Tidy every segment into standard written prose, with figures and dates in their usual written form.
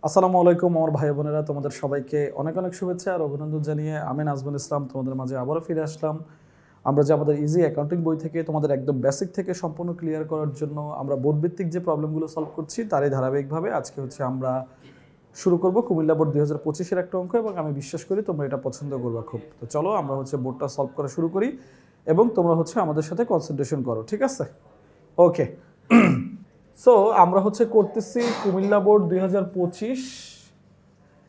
আসসালামু আলাইকুম আমার ভাই বোনেরা, তোমাদের সবাইকে অনেক অনেক শুভেচ্ছা আর অভিনন্দন জানিয়ে আমি নাজমুল ইসলাম তোমাদের মাঝে আবারও ফিরে আসলাম। আমরা যে আমাদের ইজি অ্যাকাউন্টিং বই থেকে তোমাদের একদম বেসিক থেকে সম্পূর্ণ ক্লিয়ার করার জন্য আমরা বোর্ড ভিত্তিক যে প্রবলেমগুলো সলভ করছি তারই ধারাবাহিকভাবে আজকে আমরা শুরু করব কুমিল্লা বোর্ড 2025-এর একটা অঙ্ক, এবং আমি বিশ্বাস করি তোমরা এটা পছন্দ করবা খুব। তো চলো আমরা বোর্ডটা সলভ করা শুরু করি এবং তোমরা আমাদের সাথে কনসেন্ট্রেশন করো, ঠিক আছে? ওকে, সো আমরা করতেছি কুমিল্লা বোর্ড 2025।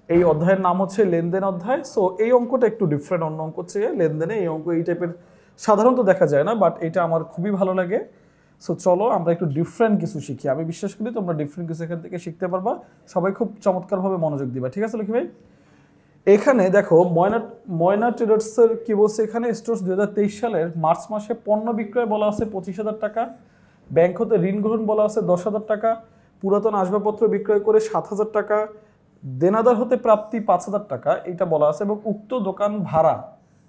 এই অধ্যায়ের নাম লেনদেন অধ্যায়। সো এই অঙ্কটা একটু ডিফারেন্ট, অন্য অঙ্ক চেয়ে লেনদেনে এই অঙ্ক এই টাইপের সাধারণত দেখা যায় না, বাট এটা আমার খুবই ভালো লাগে। সো চলো আমরা একটু ডিফারেন্ট কিছু শিখি। আমি বিশ্বাস করি তোমরা ডিফারেন্ট কিছু এখান থেকে শিখতে পারবা। সবাই খুব চমৎকারভাবে মনোযোগ দিবা, ঠিক আছে লক্ষ্মী ভাই? এখানে দেখো ময়না ট্রেডার্সের কি বলছে, এখানে স্টোর্স 2023 সালের মার্চ মাসে পণ্য বিক্রয় বলা আছে 25,000 টাকা, ব্যাংক হতে ঋণ গ্রহণ বলা আছে 10,000 টাকা, পুরাতন আসবাবপত্র বিক্রয় করে 7,000 টাকা, দেনাদার হতে প্রাপ্তি 5,000 টাকা এটা বলা আছে, এবং উক্ত দোকান ভাড়া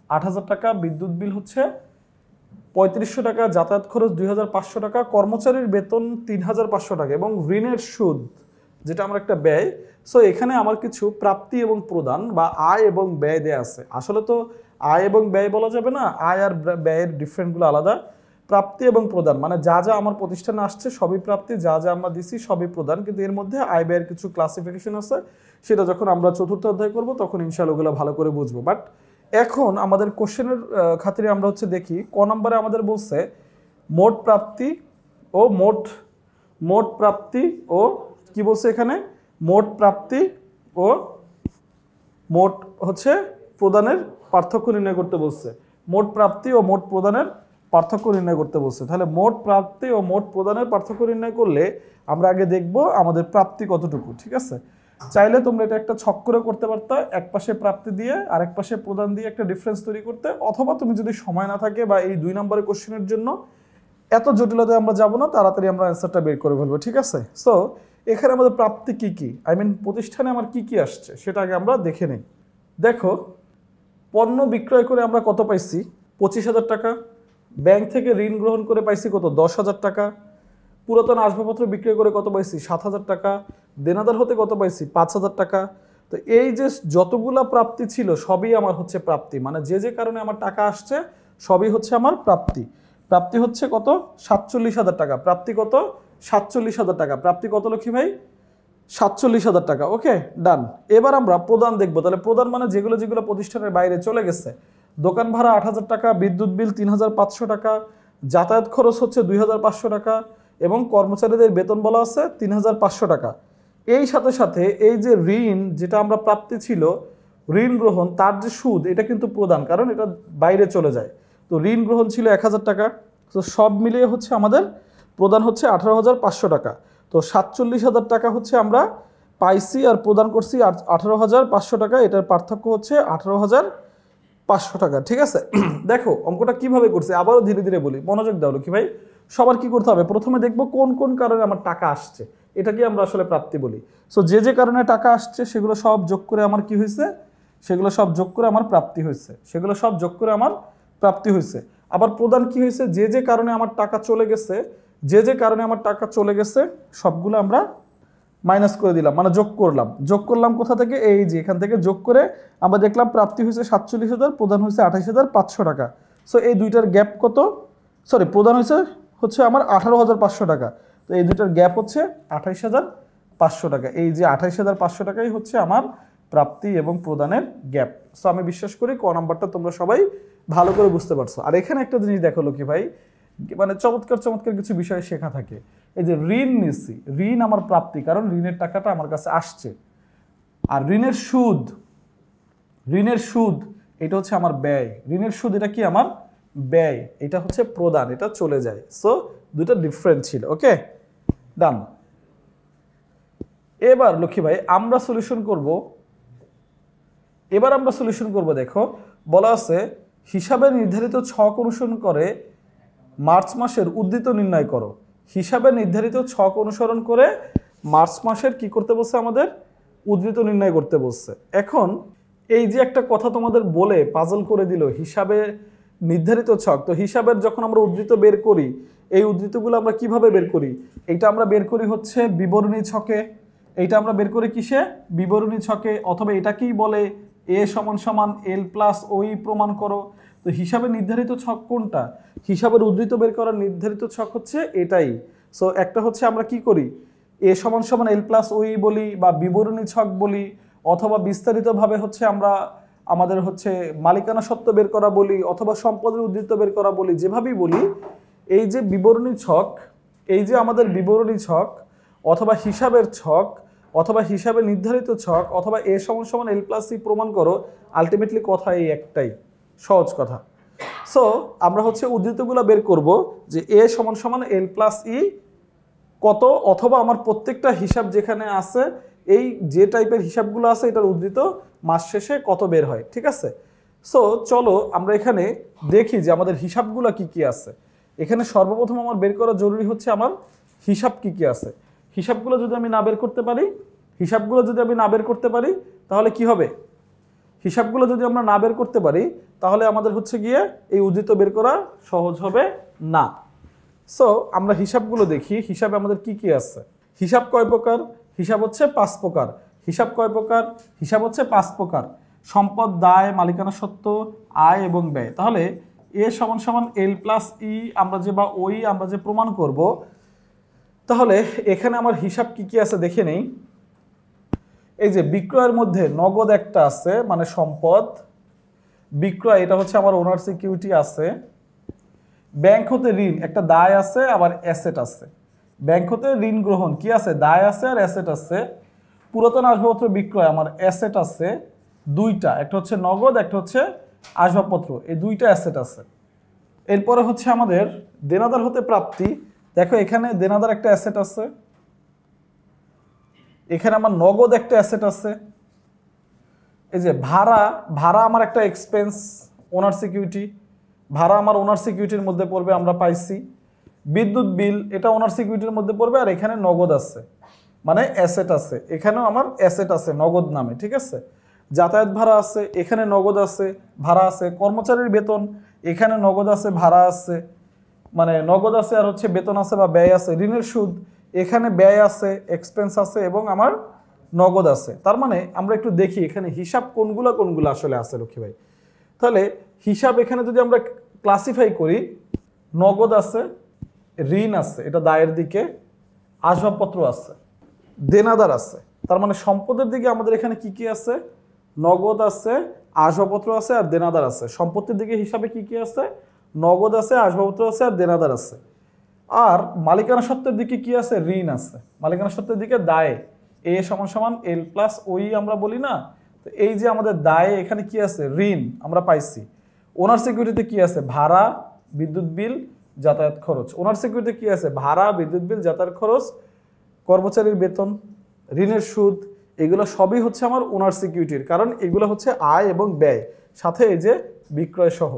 8,000 টাকা, বিদ্যুৎ বিল 3,500 টাকা, যাতায়াত খরচ 2,500 টাকা, কর্মচারীর বেতন 3,500 টাকা এবং ঋণের সুদ যেটা আমার একটা ব্যয়। সো এখানে আমার কিছু প্রাপ্তি এবং প্রদান বা আয় এবং ব্যয় দেয়া আছে। আসলে তো আয় এবং ব্যয় বলা যাবে না, আয় আর ব্যয়ের ডিফারেন্টগুলো আলাদা। প্রাপ্তি এবং প্রদান মানে যা যা আমার প্রতিষ্ঠানে আসছে সবই প্রাপ্তি, যা যা আমরা দিছি সবই প্রদান, কিন্তু এর মধ্যে আয় ব্যয়ের কিছু ক্লাসিফিকেশন আছে, সেটা যখন আমরা চতুর্থ অধ্যায় করব তখন ইনশাআল্লাহ ওগুলো ভালো করে বুঝবো। বাট এখন আমাদের কোশ্চেনের খাতিরে আমরা দেখি ক নম্বরে আমাদের বলছে মোট প্রাপ্তি ও মোট প্রাপ্তি ও কি বলছে এখানে, মোট প্রাপ্তি ও মোট প্রদানের পার্থক্য নির্ণয় করতে বলছে। মোট প্রাপ্তি ও মোট প্রদানের পার্থক্য নির্ণয় করতে বলছে। তাহলে মোট প্রাপ্তি ও মোট প্রদানের পার্থক্য নির্ণয় করলে আমরা আগে দেখব আমাদের প্রাপ্তি কতটুকু, ঠিক আছে? চাইলে তোমরা এটা একটা ছক করে করতে পারতা, এক পাশে প্রাপ্তি দিয়ে আর এক পাশে প্রদান দিয়ে একটা ডিফারেন্স তৈরি করতে, অথবা তুমি যদি সময় না থাকে বা এই 2 নম্বরের কোশ্চেনের জন্য এত জটিলতায় আমরা যাব না, তাড়াতাড়ি আমরা অ্যান্সারটা বের করে ফেলবো, ঠিক আছে? সো এখানে আমাদের প্রাপ্তি কি কি, প্রতিষ্ঠানে আমার কি কি আসছে সেটা আগে আমরা দেখে নেই। দেখো, পণ্য বিক্রয় করে আমরা কত পাইছি, 25,000 টাকা, ব্যাংক থেকে ঋণ গ্রহণ করে পাইছি কত, 10,000 টাকা, পুরাতন আসবাবপত্র বিক্রয় করে কত পাইছি, 7,000 টাকা, দেনাদার হতে কত পাইছি, 5,000 টাকা। তো এই যে যতগুলা প্রাপ্তি ছিল সবই আমার প্রাপ্তি, মানে যে যে কারণে আমার টাকা আসছে সবই আমার প্রাপ্তি। প্রাপ্তি কত, 47,000 টাকা। প্রাপ্তি কত, 47,000 টাকা। প্রাপ্তি কত লক্ষ্মী ভাই, 47,000 টাকা। ওকে, ডান। এবার আমরা প্রদান দেখবো। তাহলে প্রদান মানে যেগুলো যেগুলো প্রতিষ্ঠানের বাইরে চলে গেছে। দোকান ভাড়া 8,000 টাকা, বিদ্যুৎ বিল 3,500 টাকা, যাতায়াত খরচ 2,500 টাকা এবং কর্মচারীদের বেতন বলা আছে 3,500 টাকা। এই সাথে সাথে এই যে ঋণ, যেটা আমরা প্রাপ্তি ছিল ঋণ গ্রহণ, তার যে সুদ এটা কিন্তু প্রদান, কারণ এটা বাইরে চলে যায়। তো ঋণ গ্রহণ ছিল 1,000 টাকা। তো সব মিলিয়ে আমাদের প্রদান 18,500 টাকা। তো 47,000 টাকা আমরা পাইছি আর প্রদান করছি 18,500 টাকা। এটার পার্থক্য 18,500 টাকা, ঠিক আছে? দেখো অঙ্কটা কিভাবে করছে, আবারও ধীরে ধীরে বলি, মনোযোগ দাও লক্ষ্মী ভাই। সবার কি করতে হবে, প্রথমে দেখবো কোন কোন কারণে আমার টাকা আসছে, এটাকে আমরা আসলে প্রাপ্তি বলি। সো যে যে কারণে টাকা আসছে সেগুলো সব যোগ করে আমার কি হয়েছে, সেগুলো সব যোগ করে আমার প্রাপ্তি হয়েছে, সেগুলো সব যোগ করে আমার প্রাপ্তি হয়েছে। আবার প্রদান কি হয়েছে, যে যে কারণে আমার টাকা চলে গেছে, যে যে কারণে আমার টাকা চলে গেছে সবগুলো আমরা মাইনাস করে দিলাম, মানে যোগ করলাম কোথা থেকে, এই যে এখান থেকে যোগ করে আমরা দেখলাম প্রাপ্তি হয়েছে 47,000, প্রদান হয়েছে 28,500 টাকা। সো এই দুইটার গ্যাপ কত, সরি প্রদান হচ্ছে আমার 18,500 টাকা। তো এই দুইটার গ্যাপ 28,500 টাকা। এই যে 28,500 টাকাই আমার প্রাপ্তি এবং প্রদানের গ্যাপ। সো আমি বিশ্বাস করি ক নাম্বারটা তোমরা সবাই ভালো করে বুঝতে পারছো। আর এখানে একটা জিনিস দেখো লক্ষ্মী ভাই, মানে চমৎকার চমৎকার কিছু বিষয় শেখা থাকে। এই যে ঋণ নিচ্ছি, ঋণ আমার প্রাপ্তি, কারণ ঋণের টাকাটা আমার কাছে আসছে। আর ঋণের সুদ এটা আমার ব্যয়। ঋণের সুদ এটা কি আমার ব্যয়, এটা প্রদান, এটা চলে যায়। সো দুইটা ডিফারেন্ট ছিল। ওকে, ডান। এবার লক্ষ্মী ভাই আমরা সলিউশন করব। দেখো বলা আছে হিসাবে নির্ধারিত ছক অনুসরণ করে মার্চ মাসের উদ্ধৃত নির্ণয় করো। হিসাবে নির্ধারিত ছক অনুসরণ করে মার্চ মাসের কি করতে বলছে, আমাদের উদ্ধৃত নির্ণয় করতে বলছে। এখন এই যে একটা কথা তোমাদের বলে পাজল করে দিল, হিসাবে নির্ধারিত ছক। তো হিসাবের যখন আমরা উদ্ধৃত বের করি, এই উদ্ধৃতগুলো আমরা কিভাবে বের করি, এটা আমরা বের করি বিবরণী ছকে, এইটা আমরা বের করে কিসে, বিবরণী ছকে, অথবা এটাকেই বলে এ সমান সমান এল প্লাস ওই প্রমাণ করো। তো হিসাবে নির্ধারিত ছক কোনটা, হিসাবের উদ্ধৃত বের করার নির্ধারিত ছক হচ্ছে এটাই। সো একটা হচ্ছে আমরা কি করি, এ সমান সমান এল প্লাস ওই বলি বা বিবরণী ছক বলি, অথবা বিস্তারিতভাবে হচ্ছে আমরা আমাদের হচ্ছে মালিকানা সত্ত্ব বের করা বলি, অথবা সম্পদের উদ্ধৃত বের করা বলি, যেভাবেই বলি এই যে বিবরণী ছক, এই যে আমাদের বিবরণী ছক অথবা হিসাবের ছক অথবা হিসাবে নির্ধারিত ছক অথবা এ সমান সমান এল প্লাস সি প্রমাণ করো, আলটিমেটলি কথা এই একটাই, সহজ কথা। সো আমরা হচ্ছে উদ্ধৃতগুলো বের করব যে এ সমান সমান এল প্লাস ই কত, অথবা আমার প্রত্যেকটা হিসাব যেখানে আছে এই যে টাইপের হিসাবগুলো আছে এটার উদ্ধৃত মাস শেষে কত বের হয়, ঠিক আছে। সো চলো আমরা এখানে দেখি যে আমাদের হিসাবগুলো কি কি আছে। এখানে সর্বপ্রথম আমার বের করা জরুরি হচ্ছে আমার হিসাব কি কি আছে। হিসাবগুলো যদি আমি না বের করতে পারি, তাহলে কি হবে, হিসাবগুলো যদি আমরা না বের করতে পারি তাহলে আমাদের হচ্ছে গিয়ে এই উদ্ধৃত বের করা সহজ হবে না। সো আমরা হিসাবগুলো দেখি, হিসাবে আমাদের কি কি আছে। হিসাব কয় প্রকার, হিসাব হচ্ছে 5 প্রকার। হিসাব কয় প্রকার, হিসাব হচ্ছে 5 প্রকার। সম্পদ, দায়, মালিকানা সত্ত্ব, আয় এবং ব্যয়। তাহলে এ সমান সমান এল প্লাস ই আমরা যে বা ওই আমরা যে প্রমাণ করব, তাহলে এখানে আমার হিসাব কি কি আছে দেখে নেই। এই যে বিক্রয়ের মধ্যে নগদ একটা আছে মানে সম্পদ, বিক্রয় এটা হচ্ছে আমার ওনার সিকিউরিটি আছে। ব্যাংক হতে ঋণ একটা দায় আছে আবার অ্যাসেট আছে। ব্যাংক হতে ঋণ গ্রহণ কি আছে, দায় আছে আর অ্যাসেট আছে। পুরাতন আসবাবপত্র বিক্রয় আমার অ্যাসেট আছে দুইটা, একটা হচ্ছে নগদ একটা হচ্ছে আসবাবপত্র, এই দুইটা অ্যাসেট আছে। এরপরে হচ্ছে আমাদের দেনাদার হতে প্রাপ্তি, দেখো এখানে দেনাদার একটা অ্যাসেট আছে, এখানে আমার নগদ একটা অ্যাসেট আছে। এই যে ভাড়া, ভাড়া আমার একটা এক্সপেন্স ওনার সিকিউরিটি, ভাড়া আমার ওনার সিকিউরিটির মধ্যে পড়বে আমরা পাইছি। বিদ্যুৎ বিল এটা ওনার সিকিউরিটির মধ্যে পড়বে, আর এখানে নগদ আছে মানে অ্যাসেট আছে, এখানেও আমার অ্যাসেট আছে নগদ নামে, ঠিক আছে। যাতায়াত ভাড়া আছে, এখানে নগদ আছে ভাড়া আছে। কর্মচারীর বেতন এখানে নগদ আছে ভাড়া আছে, মানে নগদ আছে আর হচ্ছে বেতন আছে বা ব্যয় আছে। ঋণের সুদ এখানে ব্যয় আছে এক্সপেন্স আছে এবং আমার নগদ আছে। তার মানে আমরা একটু দেখি এখানে হিসাব কোনগুলো কোনগুলো আসলে আছে লক্ষ্মী ভাই। তাহলে হিসাব এখানে যদি আমরা ক্লাসিফাই করি, নগদ আছে, ঋণ আছে এটা দায়ের দিকে, আসবাবপত্র আছে, দেনাদার আছে। তার মানে সম্পদের দিকে আমাদের এখানে কি কি আছে, নগদ আছে, আসবাবপত্র আছে আর দেনাদার আছে। সম্পত্তির দিকে হিসাবে কি কি আছে, নগদ আছে, আসবাবপত্র আছে আর দেনাদার আছে। আর মালিকানা সত্ত্বের দিকে কি আছে, ঋণ আছে। মালিকানা সত্ত্বের দিকে দায়, এ সমান সমান এল প্লাস ওই আমরা বলি না, তো এই যে আমাদের দায়ে এখানে কি আছে, ঋণ আমরা পাইছি। ওনার সিকিউরিটিতে কি আছে, ভাড়া, বিদ্যুৎ বিল, যাতায়াত খরচ। ওনার সিকিউরিটিতে কি আছে, ভাড়া, বিদ্যুৎ বিল, যাতায়াত খরচ, কর্মচারীর বেতন, ঋণের সুদ, এগুলো সবই হচ্ছে আমার ওনার সিকিউরিটির, কারণ এগুলো হচ্ছে আয় এবং ব্যয়, সাথে এই যে বিক্রয় সহ।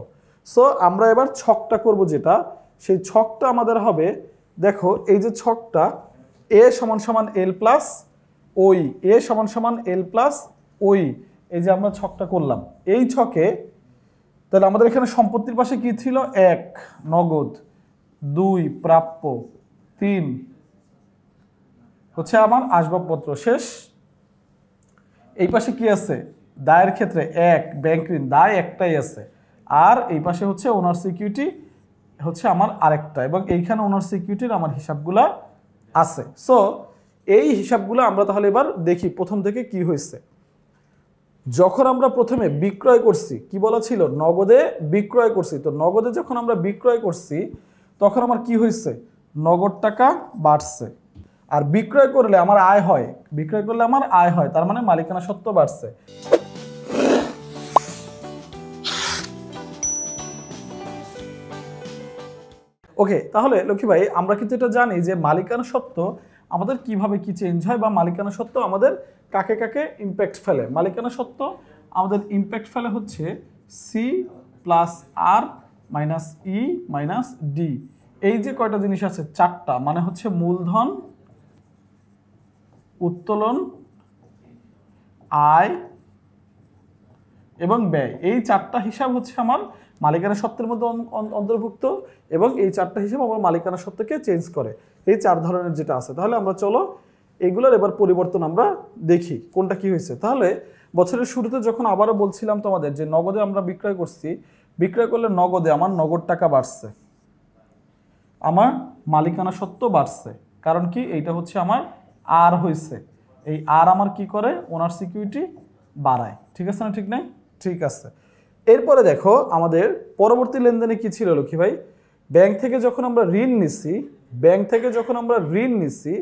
সো আমরা এবার ছকটা করব, যেটা সেই ছকটা আমাদের হবে, দেখো এই যে ছকটা এ সমান সমান এল প্লাস ওই, এ সমান সমান এল প্লাস ওই, এই যে আমরা ছকটা করলাম এই ছকে। তাহলে আমাদের এখানে সম্পত্তির পাশে কি ছিল, 1 নগদ, 2 প্রাপ্য, 3 হচ্ছে আমার আসবাবপত্র, শেষ। এই পাশে কি আছে, দায়ের ক্ষেত্রে 1 ব্যাংক ঋণ, দায় একটাই আছে, আর এই পাশে হচ্ছে ওনার সিকিউরিটি হচ্ছে আমার আরেকটা, এবং এইখানে ওনার সিকিউরিটির আমার হিসাবগুলা আছে। সো এই হিসাবগুলো আমরা তাহলে এবার দেখি প্রথম থেকে কি হয়েছে। যখন আমরা প্রথমে বিক্রয় করছি, কি বলা ছিল, নগদে বিক্রয় করছি, তো নগদে যখন আমরা বিক্রয় করছি তখন আমার কি হয়েছে, নগদ টাকা বাড়ছে। আর বিক্রয় করলে আমার আয় হয়, বিক্রয় করলে আমার আয় হয়, তার মানে মালিকানা সত্ত্ব বাড়ছে। ওকে, তাহলে লক্ষ্মী ভাই আমরা কিন্তু এটা জানি যে মালিকানা সত্ত্ব আমাদের কিভাবে কি চেঞ্জ হয়, বা মালিকানা সত্ত্ব আমাদের কাকে কাকে ইম্প্যাক্ট ফেলে। মালিকানা সত্ত্ব আমাদের ইম্প্যাক্ট ফেলে হচ্ছে সি প্লাস আর মাইনাস ই মাইনাস ডি, এই যে কয়টা জিনিস আছে 4টা, মানে হচ্ছে মূলধন, উত্তোলন, আয় এবং ব্যয়। এই 4টা হিসাব হচ্ছে আমার মালিকানা সত্ত্বের মধ্যে অন্তর্ভুক্ত, এবং এই 4টা হিসাব আমার মালিকানা সত্ত্বকে চেঞ্জ করে, এই 4 ধরনের যেটা আছে। তাহলে আমরা চলো এগুলোর এবার পরিবর্তন আমরা দেখি কোনটা কি হয়েছে। তাহলে বছরের শুরুতে যখন আবারও বলছিলাম তোমাদের যে নগদে আমরা বিক্রয় করছি, বিক্রয় করলে নগদে আমার নগদ টাকা বাড়ছে, আমার মালিকানা সত্ত্ব বাড়ছে। কারণ কি, এইটা হচ্ছে আমার আর হয়েছে, এই আর আমার কি করে, ওনার সিকিউরিটি বাড়ায়। ঠিক আছে না, ঠিক নাই? ঠিক আছে। এরপরে দেখো আমাদের পরবর্তী লেনদেনে কি ছিল লক্ষ্মী ভাই, ব্যাংক থেকে যখন আমরা ঋণ নিছি, ব্যাংক থেকে যখন আমরা ঋণ নিছি,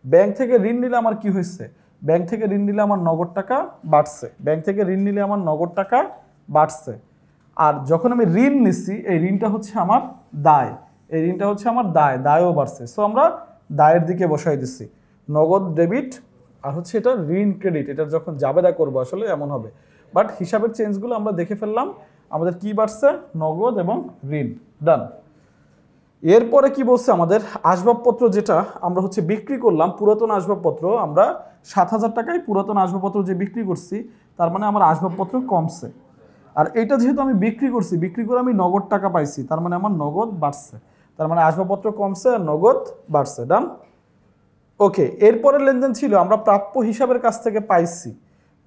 ব্যাংক থেকে ঋণ নিলে আমার কি হয়েছে, ব্যাংক থেকে ঋণ নিলে আমার নগদ টাকা বাড়ছে, ব্যাংক থেকে ঋণ নিলে আমার নগদ টাকা বাড়ছে। আর যখন আমি ঋণ নিছি, এই ঋণটা হচ্ছে আমার দায়, এই ঋণটা হচ্ছে আমার দায়, দায়ও বাড়ছে। সো আমরা দায়ের দিকে বসাই দিচ্ছি নগদ ডেবিট, আর হচ্ছে এটা ঋণ ক্রেডিট, এটা যখন জাবেদা করবো আসলে এমন হবে। বাট হিসাবের চেঞ্জগুলো আমরা দেখে ফেললাম, আমাদের কি বাড়ছে, নগদ এবং ঋণ। ডান। এরপরে কি বলছে আমাদের, আসবাবপত্র যেটা আমরা হচ্ছে বিক্রি করলাম, পুরাতন আসবাবপত্র আমরা 7,000 টাকায় পুরাতন আসবাবপত্র যে বিক্রি করছি, তার মানে আমার আসবাবপত্র কমছে। আর এটা যেহেতু আমি বিক্রি করছি, বিক্রি করে আমি নগদ টাকা পাইছি, তার মানে আমার নগদ বাড়ছে, তার মানে আসবাবপত্র কমছে আর নগদ বাড়ছে। ডান। ওকে, এরপরে লেনদেন ছিল আমরা প্রাপ্য হিসাবের কাছ থেকে পাইছি,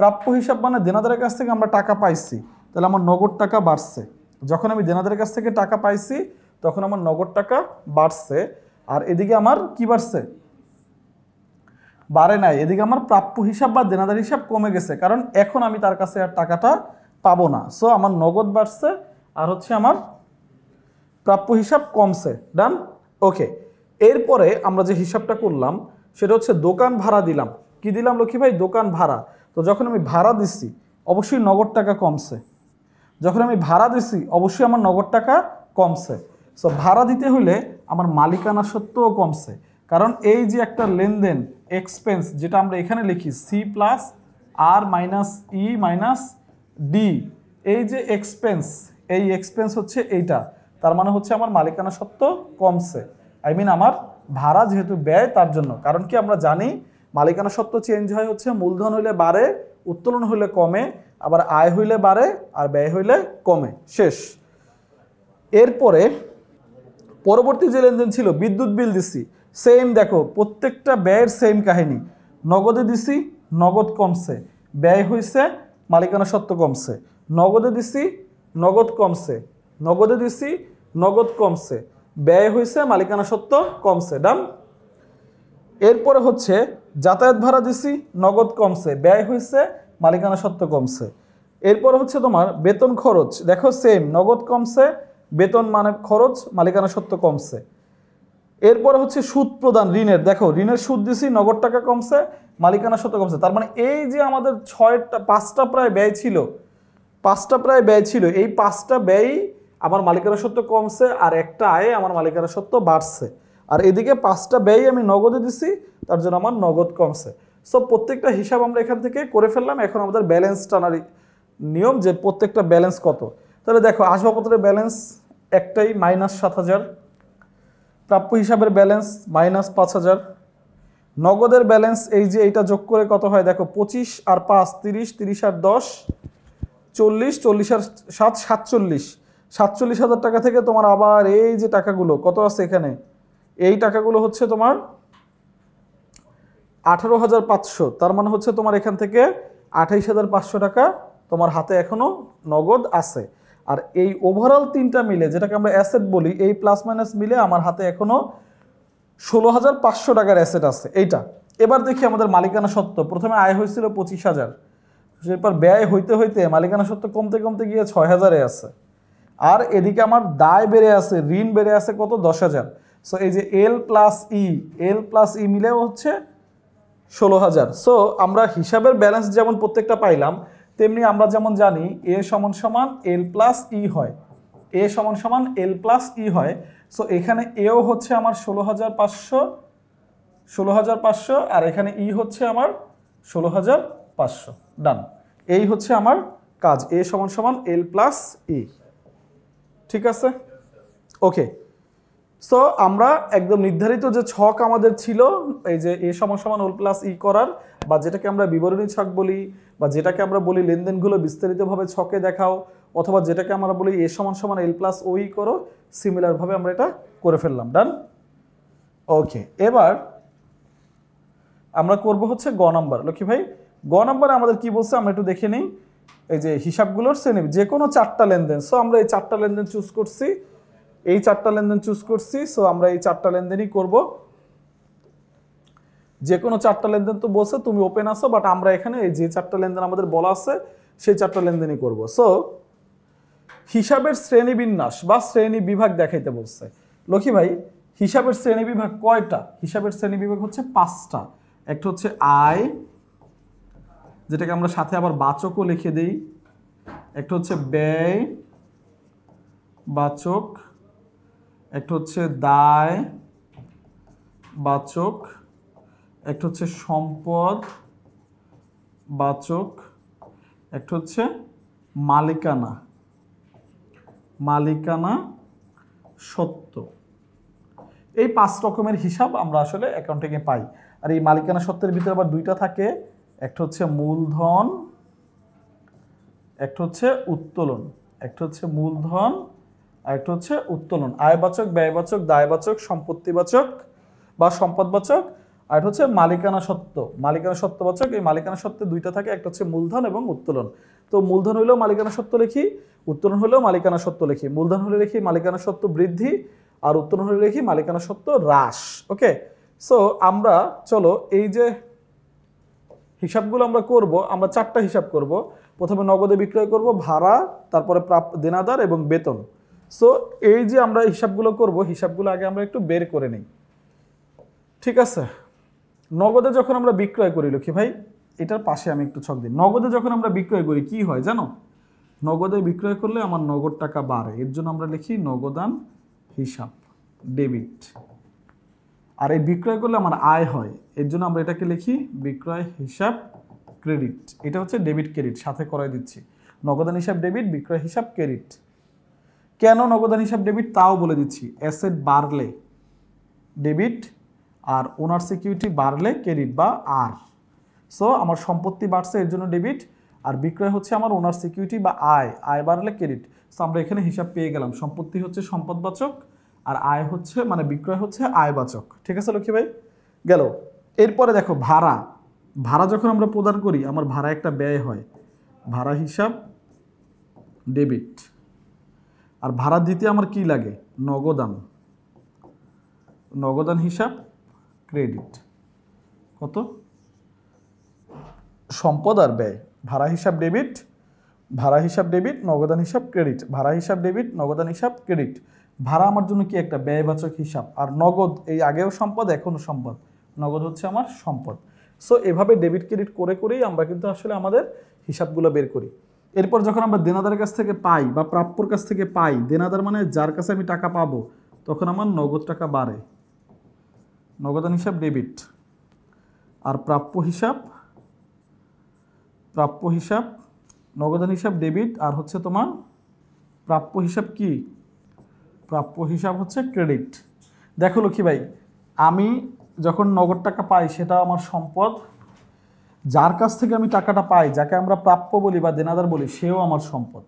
প্রাপ্য হিসাব মানে দেনাদারের কাছ থেকে আমরা টাকা পাইছি, তাহলে আমার নগদ টাকা বাড়ছে। যখন আমি দেনাদারের কাছ থেকে টাকা পাইছি তখন আমার নগদ টাকা বাড়ছে। আর এদিকে আমার কি বাড়ছে, বাড়ে নাই, এদিকে আমার প্রাপ্য হিসাব বা দেনাদার হিসাব কমে গেছে, কারণ এখন আমি তার কাছে আর টাকাটা পাবো না। সো আমার নগদ বাড়ছে আর হচ্ছে আমার প্রাপ্য হিসাব কমছে। ডান। ওকে, এরপরে আমরা যে হিসাবটা করলাম সেটা হচ্ছে দোকান ভাড়া দিলাম। কি দিলাম লক্ষ্মী ভাই, দোকান ভাড়া। তো যখন আমি ভাড়া দিচ্ছি অবশ্যই নগদ টাকা কমছে, যখন আমি ভাড়া দিছি অবশ্যই আমার নগদ টাকা কমছে। সো ভাড়া দিতে হলে আমার মালিকানা সত্ত্বও কমছে, কারণ এই যে একটা লেনদেন এক্সপেন্স যেটা আমরা এখানে লিখি সি প্লাস আর মাইনাস ই মাইনাস ডি, এই যে এক্সপেন্স, এই এক্সপেন্স হচ্ছে এইটা, তার মানে হচ্ছে আমার মালিকানা সত্ত্ব কমছে। আই মিন আমার ভাড়া যেহেতু ব্যয় তার জন্য। কারণ কি, আমরা জানি মালিকানা সত্ত্ব চেঞ্জ হয় হচ্ছে মূলধন হইলে বাড়ে, উত্তোলন হইলে কমে, আবার আয় হইলে বাড়ে আর ব্যয় হইলে কমে। শেষ। এরপরে পরবর্তী যে লেনদেন ছিল বিদ্যুৎ বিল দিছি, সেম দেখো প্রত্যেকটা ব্যয়ের সেম কাহিনী, নগদে দিছি নগদ কমছে, ব্যয় হয়েছে মালিকানা সত্ত্ব কমছে, নগদে দিছি নগদ কমছে, নগদে দিছি নগদ কমছে, ব্যয় হয়েছে মালিকানা সত্ত্ব কমছে। ডান। এরপরে হচ্ছে যাতায়াত ভাড়া দিছি নগদ কমছে, ব্যয় হয়েছে মালিকানা সত্ত্ব কমছে। এরপরে হচ্ছে তোমার বেতন খরচ, দেখো সেম, নগদ কমছে, বেতন মানে খরচ, মালিকানা সত্ত্ব কমছে। এরপরে হচ্ছে সুদ প্রদান ঋণের, দেখো ঋণের সুদ দিছি নগদ টাকা কমছে, মালিকানা সত্ত্ব কমছে। তার মানে এই যে আমাদের পাঁচটা প্রায় ব্যয় ছিল, পাঁচটা প্রায় ব্যয় ছিল, এই পাঁচটা ব্যয় আমার মালিকানা সত্ত্ব কমছে আর একটা আয়ে আমার মালিকানা সত্ত্ব বাড়ছে। আর এদিকে পাঁচটা ব্যয় আমি নগদে দিছি, তার জন্য আমার নগদ কমছে। সো প্রত্যেকটা হিসাব আমরা এখান থেকে করে ফেললাম। এখন আমাদের ব্যালেন্স টানার নিয়ম যে প্রত্যেকটা ব্যালেন্স কত। তাহলে দেখো আসবাবপত্রের ব্যালেন্স একটাই -7,000, প্রাপ্য হিসাবের ব্যালেন্স -5,000, নগদের ব্যালেন্স এই যে এইটা যোগ করে কত হয় দেখো, 25 আর 5 30, 30 আর 10 40, 40 আর 7 47, 47,000 টাকা থেকে তোমার আবার এই যে টাকাগুলো কত আছে এখানে, এই টাকাগুলো হচ্ছে তোমার 18,500, তার মানে হচ্ছে তোমার এখান থেকে 28,500 টাকা তোমার হাতে এখনো নগদ আছে। আর এই ওভারঅল তিনটা মিলে যেটাকে আমরা অ্যাসেট বলি, এই প্লাস মাইনাস মিলে আমার হাতে এখনো 16,500 টাকার অ্যাসেট আছে এইটা। এবার দেখি আমাদের মালিকানা সত্ত্ব, প্রথমে আয় হয়েছিল 25,000, এরপর ব্যয় হইতে হইতে মালিকানা সত্ত্ব কমতে কমতে গিয়ে 6,000-এ আছে। আর এদিকে আমার দায় বেড়ে আছে, ঋণ বেড়ে আছে কত, 10,000। সো এই যে এল প্লাস ই মিলেও হচ্ছে 16,000। সো আমরা হিসাবের ব্যালেন্স যেমন প্রত্যেকটা পাইলাম, তেমনি আমরা যেমন জানি এ সমান সমান এল প্লাস ই হয়, এ সমান সমান এল প্লাস ই হয়। সো এখানে এও হচ্ছে আমার 16,500 আর এখানে ই হচ্ছে আমার 16,500। ডান। এই হচ্ছে আমার কাজ, এ সমান সমান এল প্লাস ই। ঠিক আছে, ওকে। সো আমরা একদম নির্ধারিত যে ছক আমাদের ছিল, এই যে এ সমান সমান ওল প্লাস ই করার, বা যেটাকে আমরা বিবরণী ছক বলি, বা যেটাকে আমরা বলি লেনদেনগুলো বিস্তারিতভাবে ছকে দেখাও, অথবা যেটাকে আমরা বলি এ সমান সমান এল প্লাস ওই করো, সিমিলারভাবে আমরা এটা করে ফেললাম। ডান। ওকে, এবার আমরা করব হচ্ছে গ নাম্বার। লক্ষ্মী ভাই গ নাম্বারে আমাদের কি বলছে আমরা একটু দেখে নিই। এই যে হিসাবগুলোর শ্রেণী যে কোনো 4টা লেনদেন, সো আমরা এই 4টা লেনদেন চুজ করছি, এই 4টা লেনদেন চুজ করছি, সো আমরা এই 4টা লেনদেনই করব। যে কোনো 4টা লেনদেন তো বলছে তুমি ওপেন আসো, বাট আমরা এখানে এই যে 4টা লেনদেন আমাদের বলা আছে সেই 4টা লেনদেনই করব। সো হিসাবের শ্রেণীবিন্যাস বা শ্রেণী বিভাগ দেখাইতে বলছে। লক্ষ্মী ভাই হিসাবের শ্রেণী বিভাগ কয়টা? হিসাবের শ্রেণী বিভাগ হচ্ছে 5টা। একটা হচ্ছে আয়, যেটাকে আমরা সাথে আবার বাচকও লিখে দিই। একটা হচ্ছে ব্যয় বাচক, একটা হচ্ছে দায় বাচক, একটা হচ্ছে সম্পদ বাচক, একটা হচ্ছে মালিকানা সত্ত্ব। এই 5 রকমের হিসাব আমরা আসলে অ্যাকাউন্টিংয়ে পাই। আর এই মালিকানা সত্ত্বের ভিতরে আবার 2টা থাকে, একটা হচ্ছে মূলধন, একটা হচ্ছে উত্তোলন। একটা হচ্ছে মূলধন আর একটা হচ্ছে উত্তোলন। আয়বাচক, ব্যয়বাচক, দায়বাচক, সম্পত্তিবাচক বা সম্পদবাচক, আর এটা হচ্ছে মালিকানা সত্ত্ব, মালিকানা সত্ত্ববাচক। এই মালিকানা সত্ত্বে 2টা থাকে, একটা হচ্ছে মূলধন এবং উত্তোলন। তো মূলধন হলেও মালিকানা সত্ত্ব লিখি, উত্তোলন হলেও মালিকানা সত্ত্ব লিখি। মূলধন হলে লিখি মালিকানা সত্ত্ব বৃদ্ধি, আর উত্তোলন হলে লিখি মালিকানা সত্ত্ব হ্রাস। ওকে, সো আমরা চলো এই যে হিসাবগুলো আমরা করব, আমরা 4টা হিসাব করব। প্রথমে নগদে বিক্রয় করব, ভাড়া, তারপরে দেনাদার এবং বেতন। সো এই যে আমরা হিসাবগুলো করব, হিসাবগুলো আগে আমরা একটু বের করে নিই। ঠিক আছে, নগদে যখন আমরা বিক্রয় করি, লক্ষ্মী ভাই এটার পাশে আমি একটু ছক দিই। নগদে যখন আমরা বিক্রয় করি কি হয় জানো? নগদে বিক্রয় করলে আমার নগদ টাকা বাড়ে, এর জন্য আমরা লিখি নগদান হিসাব ডেবিট। আর এই বিক্রয় করলে আমার আয় হয়, এর জন্য আমরা এটাকে লিখি বিক্রয় হিসাব ক্রেডিট। এটা হচ্ছে ডেবিট ক্রেডিট সাথে করাই দিচ্ছি। নগদান হিসাব ডেবিট, বিক্রয় হিসাব ক্রেডিট। কেন নগদান হিসাব ডেবিট তাও বলে দিচ্ছি। অ্যাসেট বাড়লে ডেবিট, আর ওনার সিকিউরিটি বাড়লে ক্রেডিট বা আর। সো আমার সম্পত্তি বাড়ছে এর জন্য ডেবিট, আর বিক্রয় হচ্ছে আমার ওনার সিকিউরিটি বা আয় বাড়লে ক্রেডিট। সো আমরা এখানে হিসাব পেয়ে গেলাম, সম্পত্তি হচ্ছে সম্পদবাচক আর আয় হচ্ছে মানে বিক্রয় হচ্ছে আয়বাচক। ঠিক আছে লক্ষ্মী ভাই, গেল। এরপরে দেখো ভাড়া, ভাড়া যখন আমরা প্রদান করি আমার ভাড়া একটা ব্যয় হয়, ভাড়া হিসাব ডেবিট। আর ভাড়া দিতে আমার কি লাগে? নগদান, নগদান হিসাব ক্রেডিট। কত? সম্পদ আর ব্যয়, ভাড়া হিসাব ডেবিট, ভাড়া হিসাব ডেবিট, নগদান হিসাব ক্রেডিট, ভাড়া হিসাব ডেবিট, নগদান হিসাব ক্রেডিট। ভাড়া আমার জন্য কি একটা ব্যয়বাচক হিসাব, আর নগদ এই আগেও সম্পদ এখনও সম্পদ, নগদ হচ্ছে আমার সম্পদ। সো এভাবে ডেবিট ক্রেডিট করে করেই আমরা কিন্তু আসলে আমাদের হিসাবগুলো বের করি। এরপর যখন আমরা দেনাদারের কাছ থেকে পাই বা প্রাপ্যর কাছ থেকে পাই, দেনাদার মানে যার কাছে আমি টাকা পাবো, তখন আমার নগদ টাকা বাড়ে, নগদান হিসাব ডেবিট। আর প্রাপ্য হিসাব নগদান হিসাব ডেবিট, আর হচ্ছে তোমার প্রাপ্য হিসাব কি? প্রাপ্য হিসাব হচ্ছে ক্রেডিট। দেখো লক্ষ্মী ভাই, আমি যখন নগদ টাকা পাই সেটা আমার সম্পদ, যার কাছ থেকে আমি টাকাটা পাই, যাকে আমরা প্রাপ্য বলি বা দেনাদার বলি, সেও আমার সম্পদ।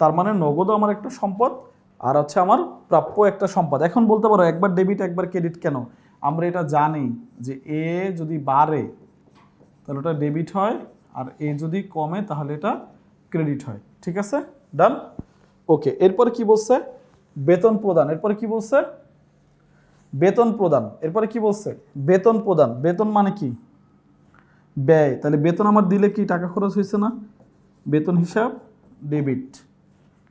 তার মানে নগদও আমার একটা সম্পদ, আর হচ্ছে আমার প্রাপ্য একটা সম্পদ। এখন বলতে পারো একবার ডেবিট একবার ক্রেডিট কেন? আমরা এটা জানি যে এ যদি বাড়ে তাহলে ওটা ডেবিট হয়, আর এ যদি কমে তাহলে এটা ক্রেডিট হয়। ঠিক আছে, ডান। ওকে, এরপরে কি বলছে? বেতন প্রদান। এরপরে কি বলছে? বেতন প্রদান। এরপরে কি বলছে? বেতন প্রদান। বেতন মানে কি? ব্যয়। তাহলে বেতন আমার দিলে কি টাকা খরচ হয়েছে না? বেতন হিসাব ডেবিট,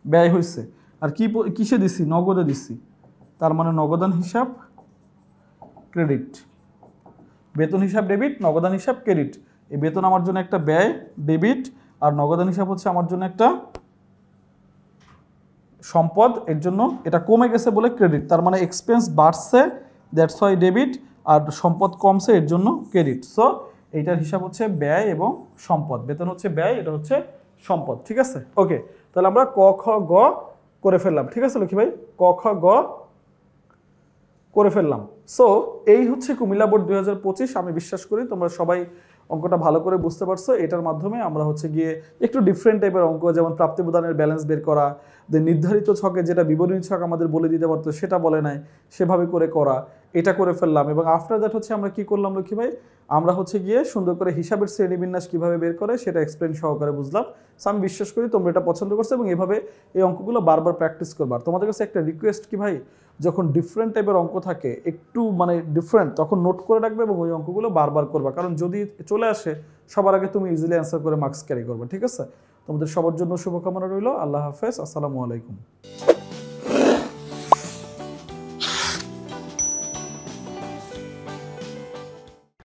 ব্যয় হয়েছে। আর কি কিসে দিছি? নগদে দিছি, তার মানে নগদান হিসাব ক্রেডিট। বেতন হিসাব ডেবিট, নগদান হিসাব ক্রেডিট। এই বেতন আমার জন্য একটা ব্যয় ডেবিট, আর নগদান হিসাব হচ্ছে আমার জন্য একটা সম্পদ, এর জন্য এটা কমে গেছে বলে ক্রেডিট। তার মানে এক্সপেন্স বাড়ছে, দ্যাটস ওয়াই ডেবিট, আর সম্পদ কমছে এর জন্য ক্রেডিট। সো এইটার হিসাব হচ্ছে ব্যয় এবং সম্পদ। বেতন হচ্ছে ব্যয়, এটা হচ্ছে সম্পদ। ঠিক আছে, ওকে। তাহলে আমরা ক খ গ করে ফেললাম। ঠিক আছে লক্ষ্মী ভাই, ক খ গ করে ফেললাম। সো এই হচ্ছে কুমিল্লা বোর্ড 2025। আমি বিশ্বাস করি তোমরা সবাই অঙ্কটা ভালো করে বুঝতে পারছো। এটার মাধ্যমে আমরা হচ্ছে গিয়ে একটু ডিফারেন্ট টাইপের অঙ্ক, যেমন প্রাপ্তি প্রদানের ব্যালেন্স বের করা, নির্ধারিত ছকে যেটা বিবরণী ছক আমাদের বলে দিতে পারতো সেটা বলে নাই, সেভাবে করে করা, এটা করে ফেললাম। এবং আফটার দ্যাট হচ্ছে আমরা কি করলাম লক্ষ্মী ভাই? আমরা হচ্ছে গিয়ে সুন্দর করে হিসাবের শ্রেণীবিন্যাস কিভাবে বের করে সেটা এক্সপ্লেন সহকারে বুঝলাম। সো আমি বিশ্বাস করি তোমরা এটা পছন্দ করছো এবং এভাবে এই অঙ্কগুলো বারবার প্র্যাকটিস করবা। আর তোমাদের কাছে একটা রিকোয়েস্ট কি ভাই, যখন ডিফারেন্ট টাইপের অঙ্ক থাকে একটু মানে ডিফারেন্ট, তখন নোট করে রাখবে এবং ওই অঙ্কগুলো বারবার করবা, কারণ যদি চলে আসে সবার আগে তুমি ইজিলি অ্যান্সার করে মার্কস ক্যারি করবে। ঠিক আছে, তোমাদের সবার জন্য শুভকামনা রইল। আল্লাহ হাফেজ, আসসালামু আলাইকুম।